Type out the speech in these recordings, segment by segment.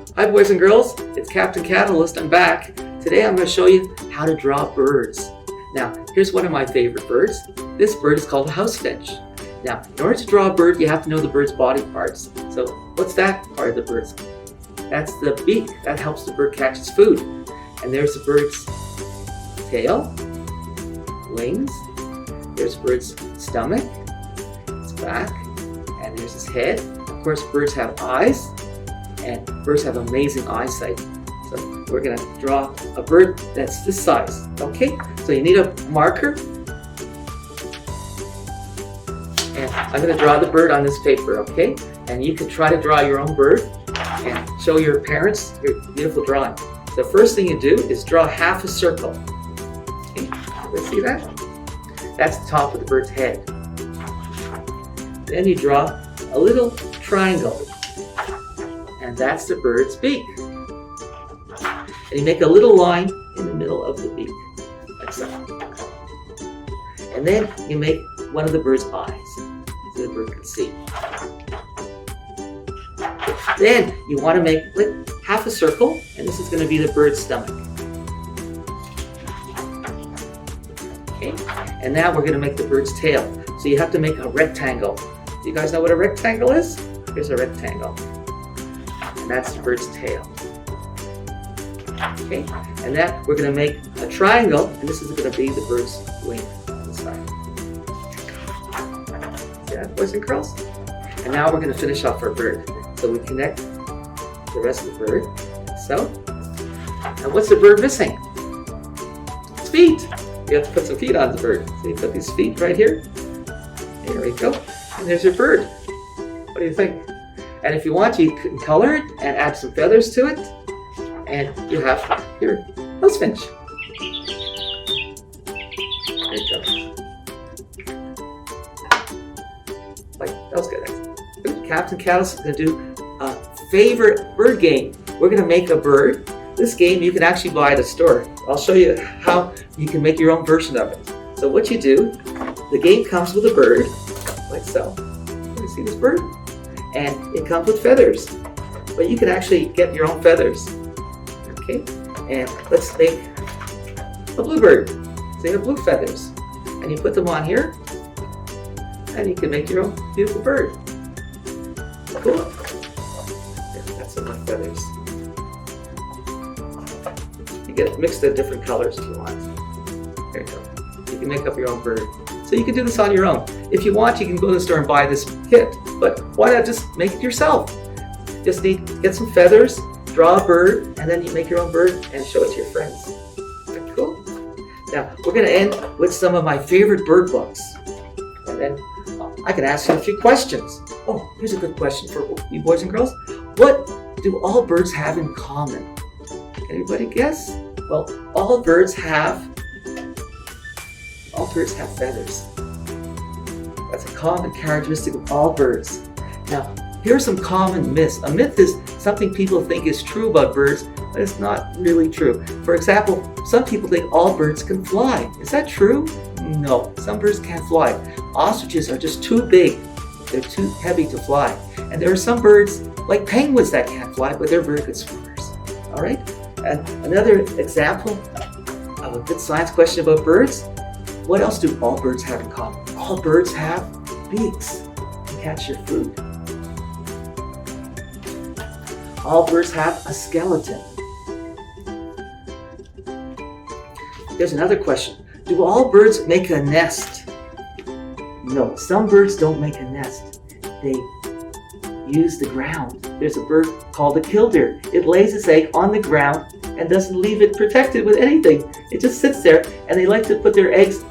Hi boys and girls, it's Captain Catalyst. I'm back. Today I'm going to show you how to draw birds. Now, here's one of my favorite birds. This bird is called a house finch. Now, in order to draw a bird, you have to know the bird's body parts. So, what's that part of the bird's? That's the beak. That helps the bird catch its food. And there's the bird's tail, wings. There's the bird's stomach, its back, and there's his head. Of course, birds have eyes, and birds have amazing eyesight. So we're going to draw a bird that's this size. Okay, so you need a marker. And I'm going to draw the bird on this paper, okay? And you can try to draw your own bird and show your parents your beautiful drawing. The first thing you do is draw half a circle. Okay, let's see that? That's the top of the bird's head. Then you draw a little triangle, and that's the bird's beak. And you make a little line in the middle of the beak, like so. And then you make one of the bird's eyes, so the bird can see. Then you want to make like half a circle, and this is going to be the bird's stomach. Okay, and now we're going to make the bird's tail. So you have to make a rectangle. Do you guys know what a rectangle is? Here's a rectangle. And that's the bird's tail. Okay, and then we're going to make a triangle, and this is going to be the bird's wing on the side. See that, boys and girls? And now we're going to finish off our bird. So we connect the rest of the bird. So, and what's the bird missing? Its feet. You have to put some feet on the bird. So you put these feet right here. There we go. And there's your bird. What do you think? And if you want, you can color it and add some feathers to it. And you have your house finch. There you go. Like, that was good. Captain Catalyst is going to do a favorite bird game. We're going to make a bird. This game you can actually buy at a store. I'll show you how you can make your own version of it. So what you do, the game comes with a bird, like so. You see this bird? And it comes with feathers. But you can actually get your own feathers. Okay? And let's make a bluebird. So you have blue feathers. And you put them on here. And you can make your own beautiful bird. Cool. That's some of my feathers. You get mixed in different colors if you want. There you go. You can make up your own bird. So you can do this on your own. If you want, you can go to the store and buy this kit. But why not just make it yourself? Just need to get some feathers, draw a bird, and then you make your own bird and show it to your friends. Isn't that cool? Now, we're going to end with some of my favorite bird books. And then I can ask you a few questions. Oh, here's a good question for you boys and girls. What do all birds have in common? Can anybody guess? Well, all birds have feathers. That's a common characteristic of all birds. Now, here are some common myths. A myth is something people think is true about birds, but it's not really true. For example, some people think all birds can fly. Is that true? No, some birds can't fly. Ostriches are just too big. They're too heavy to fly. And there are some birds, like penguins, that can't fly, but they're very good swimmers. All right? And another example of a good science question about birds. What else do all birds have in common? All birds have beaks to catch your food. All birds have a skeleton. There's another question. Do all birds make a nest? No, some birds don't make a nest. They use the ground. There's a bird called a killdeer. It lays its egg on the ground and doesn't leave it protected with anything. It just sits there, and they like to put their eggs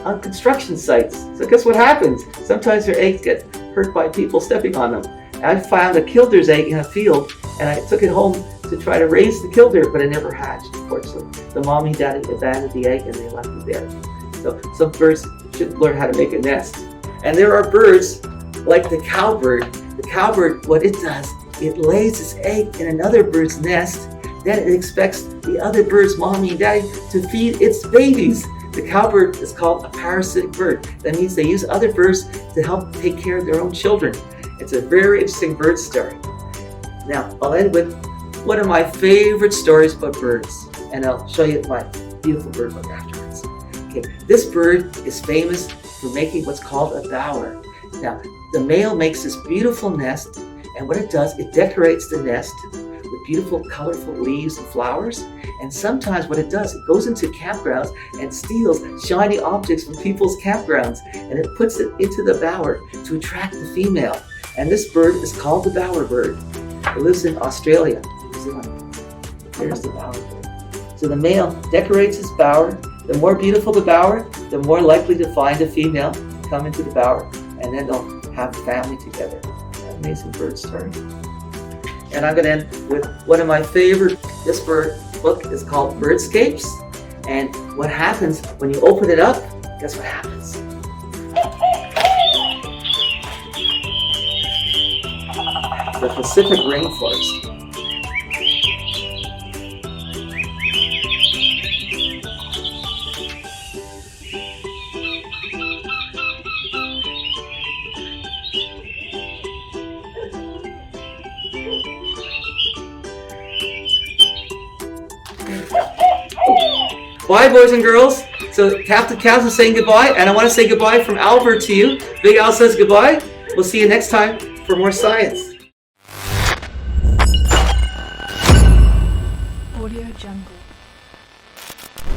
on construction sites. So guess what happens? Sometimes their eggs get hurt by people stepping on them. And I found a killdeer's egg in a field, and I took it home to try to raise the killdeer, but it never hatched, unfortunately. The mommy and daddy abandoned the egg and they left it there. So some birds should learn how to make a nest. And there are birds like the cowbird. The cowbird, what it does, it lays its egg in another bird's nest. Then it expects the other bird's mommy and daddy to feed its babies. The cowbird is called a parasitic bird. That means they use other birds to help take care of their own children. It's a very interesting bird story. Now, I'll end with one of my favorite stories about birds, and I'll show you my beautiful bird book afterwards. Okay, this bird is famous for making what's called a bower. Now, the male makes this beautiful nest, and what it does, it decorates the nest with beautiful, colorful leaves and flowers. And sometimes what it does, it goes into campgrounds and steals shiny objects from people's campgrounds, and it puts it into the bower to attract the female. And this bird is called the bower bird. It lives in Australia, New Zealand. There's the bower bird. So the male decorates his bower. The more beautiful the bower, the more likely to find a female, come into the bower, and then they'll have a family together. Amazing bird story. And I'm going to end with one of my favorite. This bird book is called Birdscapes. And what happens when you open it up, guess what happens? The Pacific rainforest. Bye, boys and girls. So Captain Kaz is saying goodbye, and I want to say goodbye from Albert to you. Big Al says goodbye. We'll see you next time for more science. Audio Jungle.